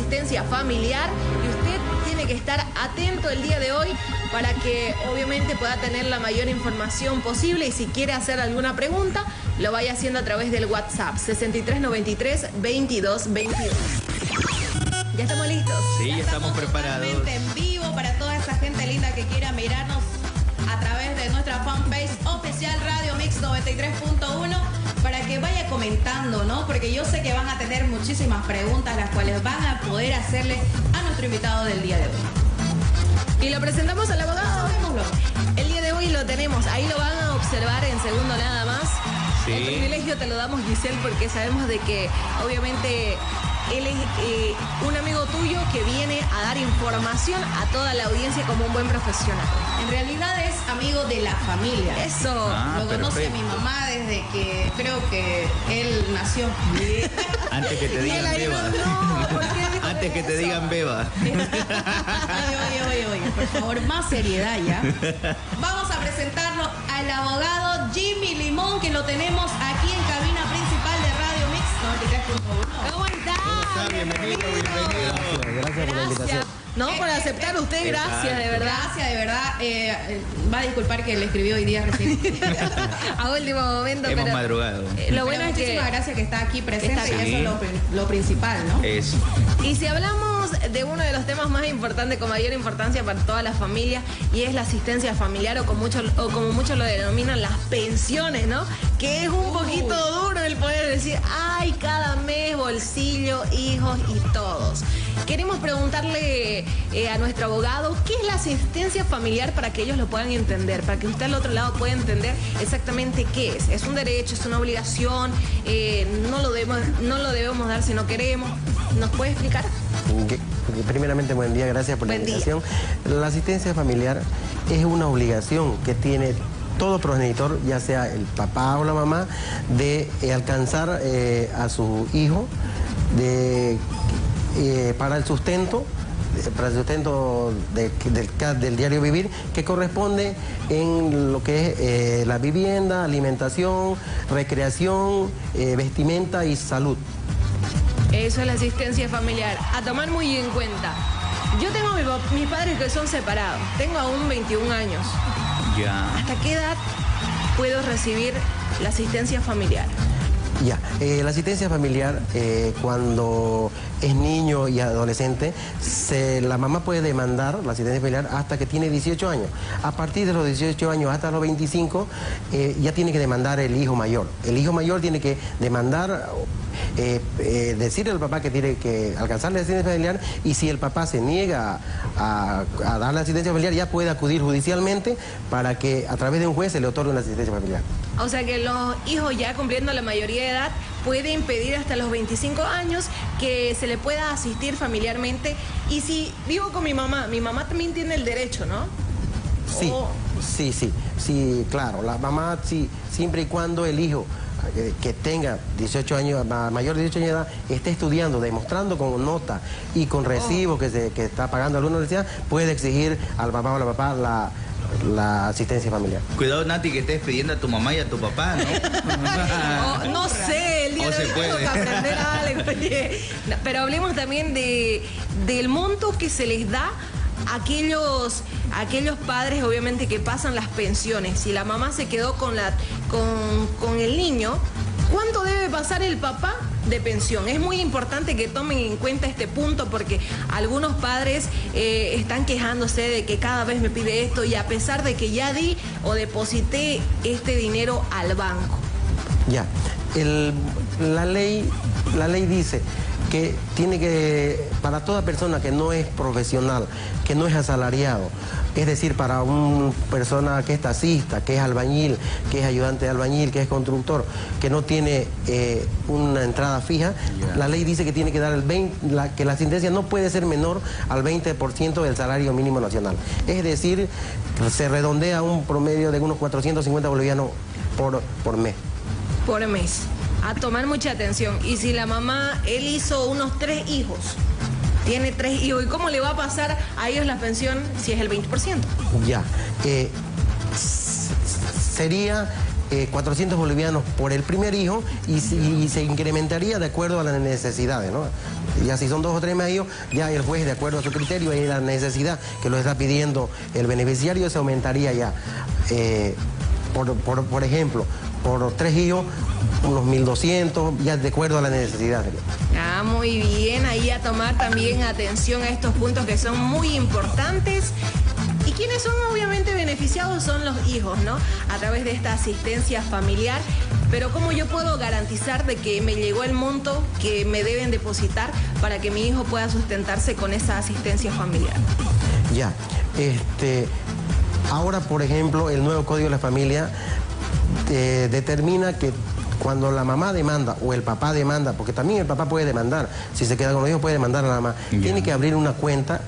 asistencia familiar y usted tiene que estar atento el día de hoy para que obviamente pueda tener la mayor información posible y si quiere hacer alguna pregunta, lo vaya haciendo a través del WhatsApp 6393-2222. ¿Ya estamos listos? Sí, ya estamos preparados. En vivo para toda esa gente linda que quiera mirarnos a través de nuestra fanpage oficial Radio Mix 93.1 para que vaya comentando, ¿no? Porque yo sé que van a tener muchísimas preguntas las cuales van a poder hacerle a nuestro invitado del día de hoy. Y lo presentamos al abogado. El día de hoy lo tenemos, ahí lo van a observar en segundo nada más. Sí. El privilegio te lo damos, Giselle, porque sabemos de que obviamente él es un amigo tuyo que viene a dar información a toda la audiencia como un buen profesional. En realidad es amigo de la familia. Eso. Lo conoce mi mamá desde que creo que él nació. Antes que te digan beba. Antes que te digan beba. Oye, por favor, más seriedad ya. Vamos a presentarlo al abogado Jimmy Limón, que lo tenemos aquí en cabina principal de Radio Mix 93.1. ¿Cómo está? Bienvenido. Gracias por la invitación. No, por aceptar usted, gracias, de verdad. Gracias, de verdad. Va a disculpar que le escribí hoy día recién. A último momento, Hemos pero madrugado. Lo bueno es que muchísimas gracias que está aquí presente está y aquí. eso es lo principal, ¿no? Eso. Y si hablamos de uno de los temas más importantes, con mayor importancia para todas las familias, y es la asistencia familiar, o como muchos lo denominan, las pensiones, ¿no? Que es un poquito duro el poder decir, ay, cada mes, bolsillo, hijos y todos. Queremos preguntarle a nuestro abogado, ¿qué es la asistencia familiar para que ellos lo puedan entender? Para que usted al otro lado pueda entender exactamente qué es. ¿Es un derecho, es una obligación? No lo debemos dar si no queremos. ¿Nos puede explicar? Primeramente, buen día, gracias por la invitación. La asistencia familiar es una obligación que tiene todo progenitor, ya sea el papá o la mamá, de alcanzar a su hijo para el sustento del diario vivir, que corresponde en lo que es la vivienda, alimentación, recreación, vestimenta y salud. Eso es la asistencia familiar. A tomar muy en cuenta. Yo tengo mis padres que son separados. Tengo aún 21 años. Ya. ¿Hasta qué edad puedo recibir la asistencia familiar? Ya, la asistencia familiar cuando es niño y adolescente, la mamá puede demandar la asistencia familiar hasta que tiene 18 años. A partir de los 18 años hasta los 25 ya tiene que demandar el hijo mayor. El hijo mayor tiene que demandar, decirle al papá que tiene que alcanzar la asistencia familiar, y si el papá se niega a dar la asistencia familiar, ya puede acudir judicialmente para que a través de un juez se le otorgue la asistencia familiar. O sea que los hijos ya cumpliendo la mayoría de edad pueden pedir hasta los 25 años que se le pueda asistir familiarmente. Y si vivo con mi mamá también tiene el derecho, ¿no? Sí, sí, claro. La mamá, sí, siempre y cuando el hijo que tenga 18 años, mayor de 18 años de edad, esté estudiando, demostrando con nota y con recibo que está pagando a la universidad, puede exigir al mamá o a la papá la asistencia familiar. Cuidado, Nati, que estés pidiendo a tu mamá y a tu papá, ¿no? No sé, el día de hoy tengo que aprender algo. No, pero hablemos también del monto que se les da a aquellos padres, obviamente, que pasan las pensiones. Si la mamá se quedó con el niño, ¿cuánto debe pasar el papá de pensión? Es muy importante que tomen en cuenta este punto, porque algunos padres están quejándose de que cada vez me pide esto, y a pesar de que ya di o deposité este dinero al banco. Ya, la ley dice que tiene que, para toda persona que no es profesional, que no es asalariado, es decir, para una persona que es taxista, que es albañil, que es ayudante de albañil, que es constructor, que no tiene una entrada fija, la ley dice que tiene que dar que la asistencia no puede ser menor al 20% del salario mínimo nacional. Es decir, se redondea un promedio de unos 450 bolivianos por mes. Por mes. A tomar mucha atención. Y si la mamá, él hizo unos 3 hijos, tiene 3 hijos, ¿y cómo le va a pasar a ellos la pensión si es el 20%? Ya, sería 400 bolivianos por el primer hijo, y se incrementaría de acuerdo a las necesidades, ¿no? Ya si son 2 o 3 medios, ya el juez, de acuerdo a su criterio y la necesidad que lo está pidiendo el beneficiario, se aumentaría ya. Por ejemplo, por 3 hijos, unos 1.200, ya de acuerdo a la necesidad. Ah, muy bien, ahí a tomar también atención a estos puntos que son muy importantes. Y quienes son obviamente beneficiados son los hijos, ¿no? A través de esta asistencia familiar. Pero ¿cómo yo puedo garantizar de que me llegó el monto que me deben depositar para que mi hijo pueda sustentarse con esa asistencia familiar? Ya, ahora, por ejemplo, el nuevo Código de la Familia determina que cuando la mamá demanda o el papá demanda, porque también el papá puede demandar, si se queda con los hijos puede demandar a la mamá, tiene que abrir una cuenta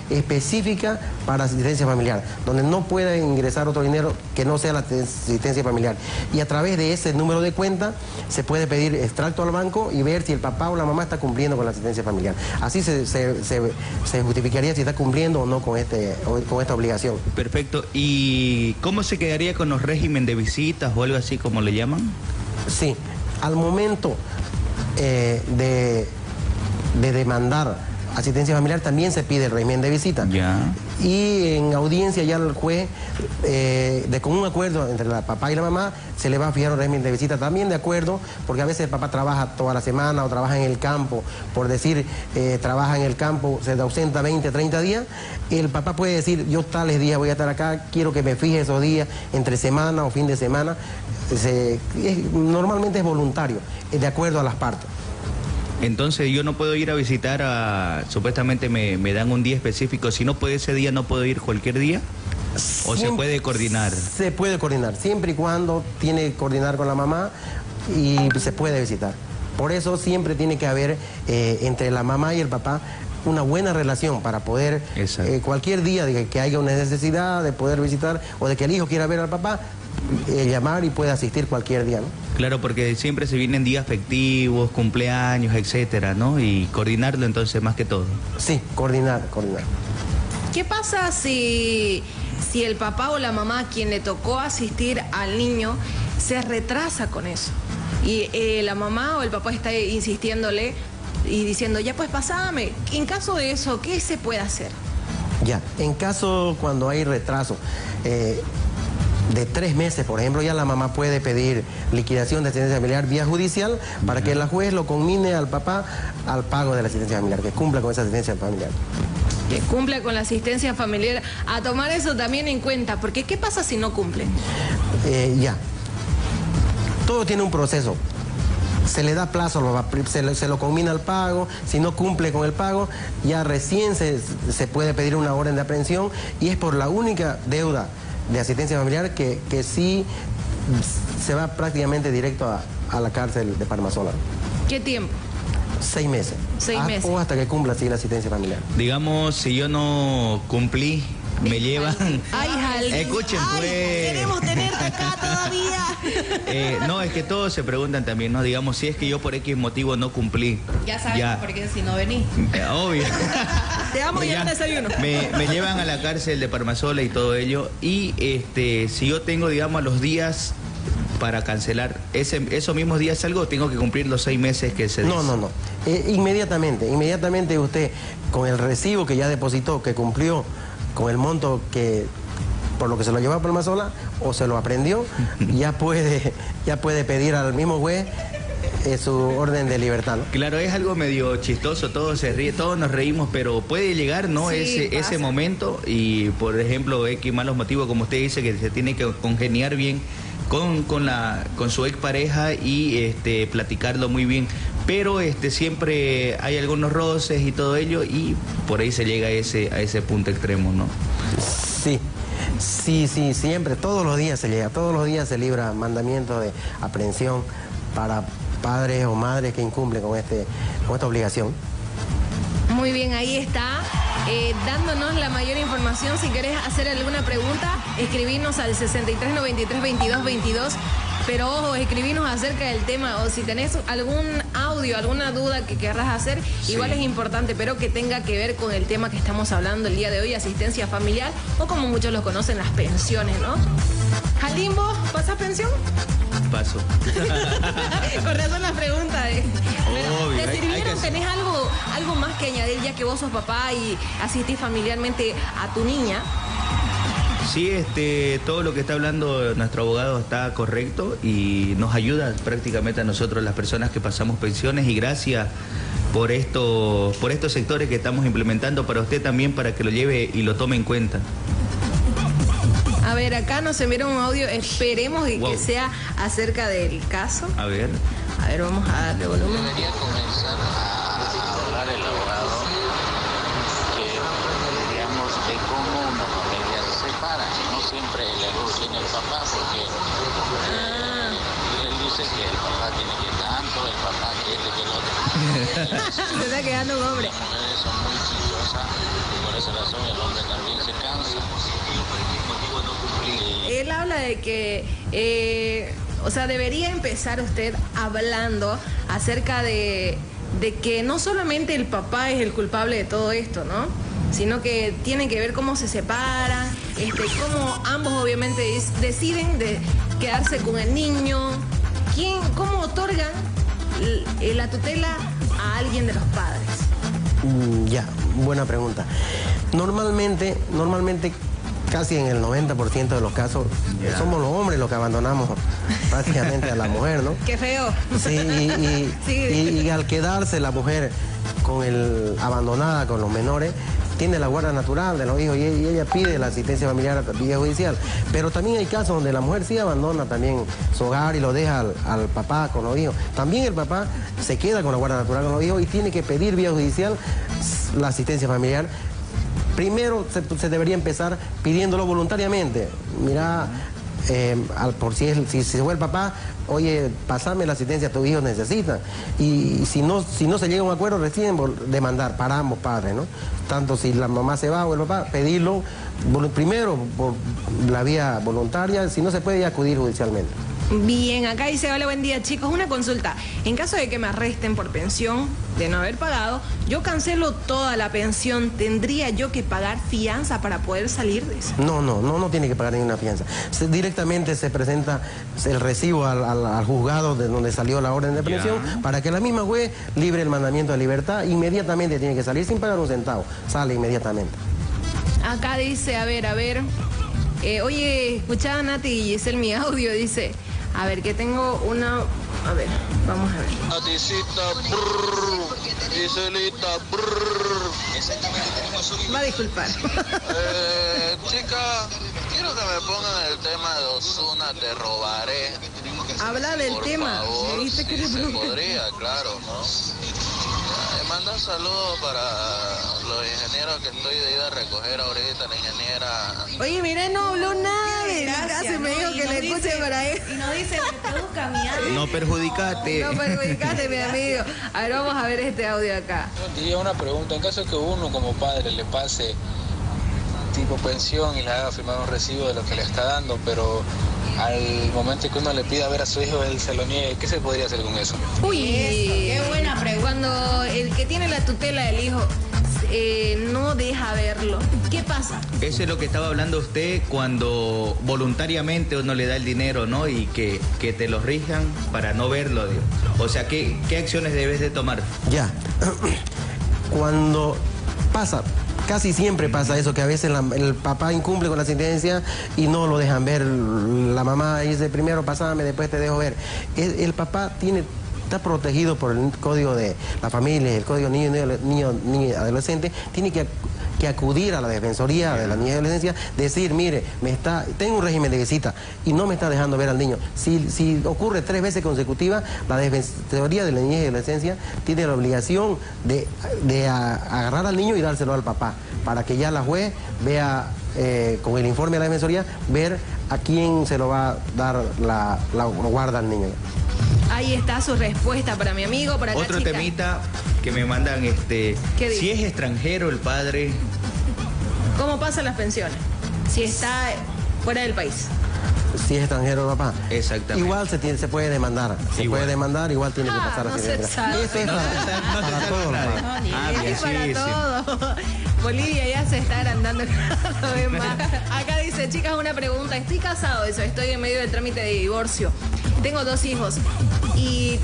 específica para asistencia familiar, donde no pueda ingresar otro dinero que no sea la asistencia familiar. Y a través de ese número de cuenta se puede pedir extracto al banco y ver si el papá o la mamá está cumpliendo con la asistencia familiar. Así se justificaría si está cumpliendo o no con esta obligación. Perfecto. ¿Y cómo se quedaría con los régimen de visitas o algo así como le llaman? Sí, al momento de demandar asistencia familiar también se pide el régimen de visita. Ya. Y en audiencia ya el juez, de común acuerdo entre la papá y la mamá, se le va a fijar un régimen de visita también de acuerdo, porque a veces el papá trabaja toda la semana o trabaja en el campo, por decir, trabaja en el campo, se ausenta 20, 30 días, el papá puede decir, yo tales días voy a estar acá, quiero que me fije esos días, entre semana o fin de semana. Normalmente es voluntario, de acuerdo a las partes. Entonces yo no puedo ir a visitar supuestamente me dan un día específico, si no puede ese día, ¿no puedo ir cualquier día? ¿O se puede coordinar? Se puede coordinar, siempre y cuando tiene que coordinar con la mamá y se puede visitar. Por eso siempre tiene que haber entre la mamá y el papá una buena relación para poder, cualquier día de que haya una necesidad de poder visitar o de que el hijo quiera ver al papá, llamar y puede asistir cualquier día, ¿no? Claro, porque siempre se vienen días festivos, cumpleaños, etcétera, ¿no? Y coordinarlo entonces más que todo. Sí, coordinar. ¿Qué pasa si el papá o la mamá, quien le tocó asistir al niño, se retrasa con eso? Y la mamá o el papá está insistiéndole y diciendo, ya pues pasame. En caso de eso, ¿qué se puede hacer? Ya, en caso cuando hay retraso de 3 meses, por ejemplo, ya la mamá puede pedir liquidación de asistencia familiar vía judicial para que la juez lo conmine al papá al pago de la asistencia familiar, que cumpla con esa asistencia familiar. Que cumpla con la asistencia familiar, a tomar eso también en cuenta, porque ¿qué pasa si no cumple? Ya, todo tiene un proceso. Se le da plazo, se lo conmina al pago, si no cumple con el pago, ya recién se puede pedir una orden de aprehensión y es por la única deuda de asistencia familiar que sí se va prácticamente directo a la cárcel de Palmasola. ¿Qué tiempo? 6 meses. 6 meses. O hasta que cumpla así la asistencia familiar. Digamos, si yo no cumplí, me llevan... Ay, escuchen, pues. Queremos tenerte acá todavía. No, es que todos se preguntan también, ¿no? Digamos, si es que yo por X motivo no cumplí. Ya sabemos por qué si no venís. Obvio. Te vamos a llevar desayuno. Me llevan a la cárcel de Palmasola y todo ello. Y si yo tengo, digamos, los días para cancelar, esos mismos días salgo, tengo que cumplir los 6 meses que se dice. No. Inmediatamente usted, con el recibo que ya depositó, que cumplió con el monto que por lo que se lo llevó a Palmasola o se lo aprendió, ya puede pedir al mismo juez su orden de libertad, ¿no? Claro, es algo medio chistoso, todos se ríen, todos nos reímos, pero puede llegar, ¿no? Sí, ese momento y, por ejemplo, X malos motivos, como usted dice, que se tiene que congeniar bien con su expareja y platicarlo muy bien. Pero siempre hay algunos roces y todo ello y por ahí se llega a ese punto extremo, ¿no? Sí, siempre, todos los días se llega, todos los días se libra mandamiento de aprehensión para padres o madres que incumplen con esta obligación. Muy bien, ahí está, dándonos la mayor información. Si querés hacer alguna pregunta, escribirnos al 6393-2222. Pero ojo, escribirnos acerca del tema o si tenés algún audio audio, alguna duda que querrás hacer, Sí. igual es importante, pero que tenga que ver con el tema que estamos hablando el día de hoy, asistencia familiar, o como muchos lo conocen, las pensiones, ¿no? Jalimbo, ¿pasas pensión? Paso. Con razón la pregunta. Obvio, ¿Te hay sirvieron? que- ¿Tenés algo más que añadir ya que vos sos papá y asistís familiarmente a tu niña? Sí, todo lo que está hablando nuestro abogado está correcto y nos ayuda prácticamente a nosotros, las personas que pasamos pensiones, y gracias por estos sectores que estamos implementando para usted también, para que lo lleve y lo tome en cuenta. A ver, acá nos enviaron un audio, esperemos y Wow. que sea acerca del caso. A ver. A ver, vamos a darle volumen. Debería comenzar a hablar el abogado que, digamos, de cómo una familia se separa. No siempre el error tiene el papá, porque él dice que el papá tiene que tanto, el papá que este, que el otro. Se está quedando un hombre. Las mujeres son muy chistosas y por esa razón el hombre también se cansa. Él habla de que, o sea, debería empezar usted hablando acerca de que no solamente el papá es el culpable de todo esto, ¿no? Sino que tiene que ver cómo se separan, cómo ambos obviamente deciden de quedarse con el niño, cómo otorgan la tutela a alguien de los padres. Ya, buena pregunta. Normalmente, casi en el 90% de los casos, Ya. somos los hombres los que abandonamos prácticamente a la mujer, ¿no? Qué feo. Sí, Sí. y al quedarse la mujer abandonada con los menores, tiene la guarda natural de los hijos y ella pide la asistencia familiar vía judicial. Pero también hay casos donde la mujer sí abandona también su hogar y lo deja al papá con los hijos. También el papá se queda con la guarda natural con los hijos y tiene que pedir vía judicial la asistencia familiar. Primero se debería empezar pidiéndolo voluntariamente. Mira, si se fue el papá, oye, pasame la asistencia, tus hijos necesitan. Y si no se llega a un acuerdo, recién demandar para ambos padres, ¿no? Tanto si la mamá se va o el papá, pedirlo primero por la vía voluntaria, si no se puede acudir judicialmente. Bien, acá dice, hola, buen día chicos, una consulta. En caso de que me arresten por pensión de no haber pagado, yo cancelo toda la pensión, ¿tendría yo que pagar fianza para poder salir de eso? No tiene que pagar ninguna fianza. Directamente se presenta el recibo al juzgado de donde salió la orden de aprehensión para que la misma juez libre el mandamiento de libertad, inmediatamente tiene que salir sin pagar un centavo, sale inmediatamente. Acá dice, a ver, oye, escuchaba Nati y Giselle mi audio, dice, a ver, que tengo una, a ver, vamos a ver. Naticita, brrr, Giselita, brrr. Va a disculpar. Chica, quiero que me pongan el tema de Ozuna, te robaré. Habla del Por tema. favor, ¿Me viste que sí le se pregunté? podría, claro, ¿no? Manda saludos para los ingenieros que estoy de ir a recoger ahorita, la ingeniera. Oye, mira, no habló nada. Casi me ¿no? dijo Y que nos le escuche dice- para él. Y nos dice, reproduzca mi audio. No perjudicate. No perjudicaste, mi amigo. A ver, vamos a ver este audio acá. Diría una pregunta, en caso que uno como padre le pase tipo pensión y le haga firmar un recibo de lo que le está dando, pero al momento que uno le pida ver a su hijo, él se lo niegue, ¿qué se podría hacer con eso? Uy, Eso, qué buena pregunta. Cuando el que tiene la tutela del hijo no deja verlo, ¿qué pasa? Eso es lo que estaba hablando usted cuando voluntariamente uno le da el dinero, ¿no? Y que te lo rijan para no verlo, Dios. O sea, ¿qué acciones debes de tomar? Ya, cuando pasa, casi siempre pasa eso, que a veces el papá incumple con la sentencia y no lo dejan ver. La mamá dice, primero pasame, después te dejo ver. El papá está protegido por el código de la familia, el código niño y adolescente, tiene que acudir a la Defensoría de la Niñez y Adolescencia, decir, mire, tengo un régimen de visita y no me está dejando ver al niño. Si ocurre 3 veces consecutivas, la Defensoría de la Niñez y Adolescencia tiene la obligación de agarrar al niño y dárselo al papá, para que ya la juez vea, con el informe de la Defensoría, ver a quién se lo va a dar la guarda al niño. Ahí está su respuesta para mi amigo, para acá, Otro chica. temita que me mandan, ¿Qué dice? si es extranjero el padre, ¿Cómo pasan las pensiones? Si está fuera del país. si es extranjero el papá. Exactamente. Igual se puede demandar. Se Igual. puede demandar, igual tiene que pasar no la se asistencia sabe. familiar. Eso es No para se todos los sabe. padres. Bien, Es para sí, sí. todo. Bolivia ya se está agrandando cada vez más. Acá dice, chicas, una pregunta. Estoy casado, eso, estoy en medio del trámite de divorcio. Tengo 2 hijos y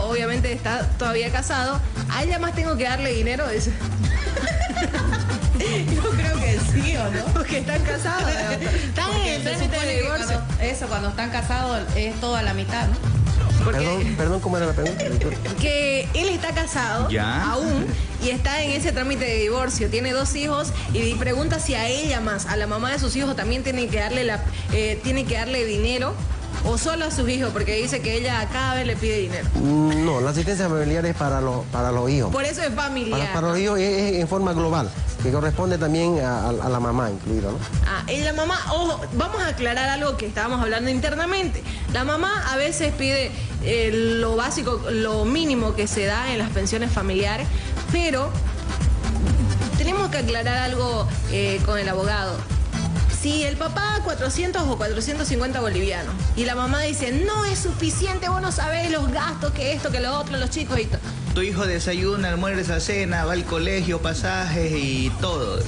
obviamente está todavía casado. ¿A ella más tengo que darle dinero? Dice. Yo creo que sí, ¿o no? Porque están casados. Están en el Se trámite supone de que divorcio. cuando están casados es toda la mitad, ¿no? Porque Perdón, ¿cómo era la pregunta? que él está casado Ya. aún y está en ese trámite de divorcio. Tiene 2 hijos y pregunta si a ella más, a la mamá de sus hijos también tiene que darle dinero o solo a sus hijos, porque dice que ella cada vez le pide dinero. No, la asistencia familiar es para los hijos. Por eso es familiar. Para los hijos es en forma global, que corresponde también a la mamá incluido, ¿no? En la mamá, ojo, vamos a aclarar algo que estábamos hablando internamente. La mamá a veces pide lo básico, lo mínimo que se da en las pensiones familiares, pero tenemos que aclarar algo con el abogado. Si el papá 400 o 450 bolivianos y la mamá dice, no es suficiente, vos no sabés los gastos, que esto, que lo otro, los chicos y todo. Tu hijo desayuna, almuerza, cena, va al colegio, pasajes y todo.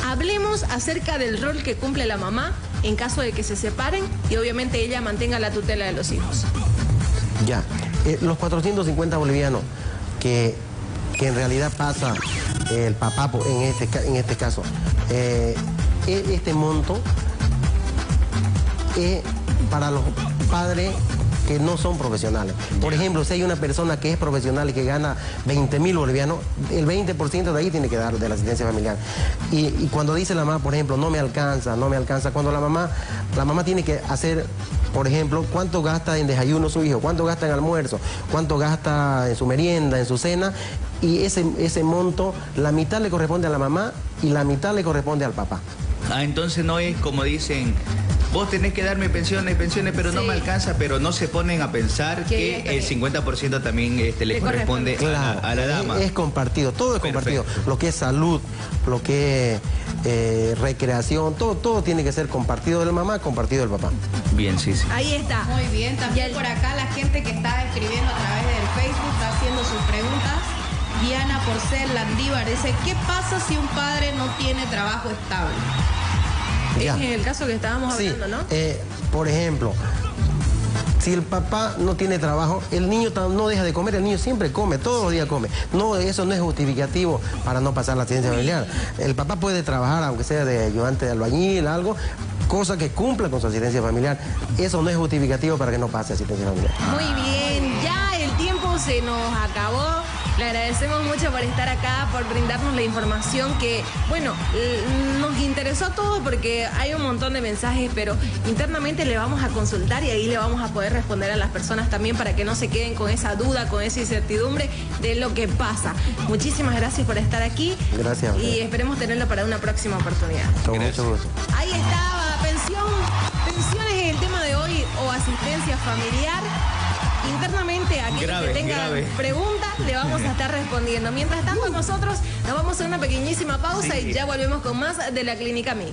Hablemos acerca del rol que cumple la mamá en caso de que se separen y obviamente ella mantenga la tutela de los hijos. Ya, los 450 bolivianos que en realidad pasa el papá en este caso, este monto es para los padres que no son profesionales. Por ejemplo, si hay una persona que es profesional y que gana 20.000 bolivianos, el 20% de ahí tiene que dar de la asistencia familiar. Y cuando dice la mamá, por ejemplo, no me alcanza, cuando la mamá tiene que hacer, por ejemplo, cuánto gasta en desayuno su hijo, cuánto gasta en almuerzo, cuánto gasta en su merienda, en su cena, y ese monto, la mitad le corresponde a la mamá y la mitad le corresponde al papá. Entonces no es como dicen, vos tenés que darme pensiones, pero no Sí. me alcanza, pero no se ponen a pensar Que que el 50% también le corresponde a la dama. Es compartido, todo es compartido. Perfecto. Lo que es salud, lo que es recreación, todo tiene que ser compartido de la mamá, compartido del papá. Bien, sí, sí. Ahí está. Muy bien, también por acá la gente que está escribiendo a través del Facebook está haciendo sus preguntas. Diana Porcel Landívar dice, ¿qué pasa si un padre no tiene trabajo estable? Ya. Es en el caso que estábamos Sí, hablando, ¿no? por ejemplo, si el papá no tiene trabajo, el niño no deja de comer, el niño siempre come, todos los días come. No, eso no es justificativo para no pasar la asistencia familiar. El papá puede trabajar, aunque sea de ayudante de albañil, algo, cosa que cumpla con su asistencia familiar. Eso no es justificativo para que no pase asistencia familiar. Muy bien, ya el tiempo se nos acabó. Le agradecemos mucho por estar acá, por brindarnos la información que, bueno, nos interesó a todos porque hay un montón de mensajes, pero internamente le vamos a consultar y ahí le vamos a poder responder a las personas también para que no se queden con esa duda, con esa incertidumbre de lo que pasa. Muchísimas gracias por estar aquí. Gracias a Y ustedes. esperemos tenerlo para una próxima oportunidad. Con mucho gusto. Ahí estaba, pensiones es el tema de hoy o asistencia familiar. Internamente, aquellos Grave, que tengan grave. preguntas, le vamos a estar respondiendo. Mientras tanto, nosotros nos vamos a una pequeñísima pausa Sí. y ya volvemos con más de la Clínica Mix.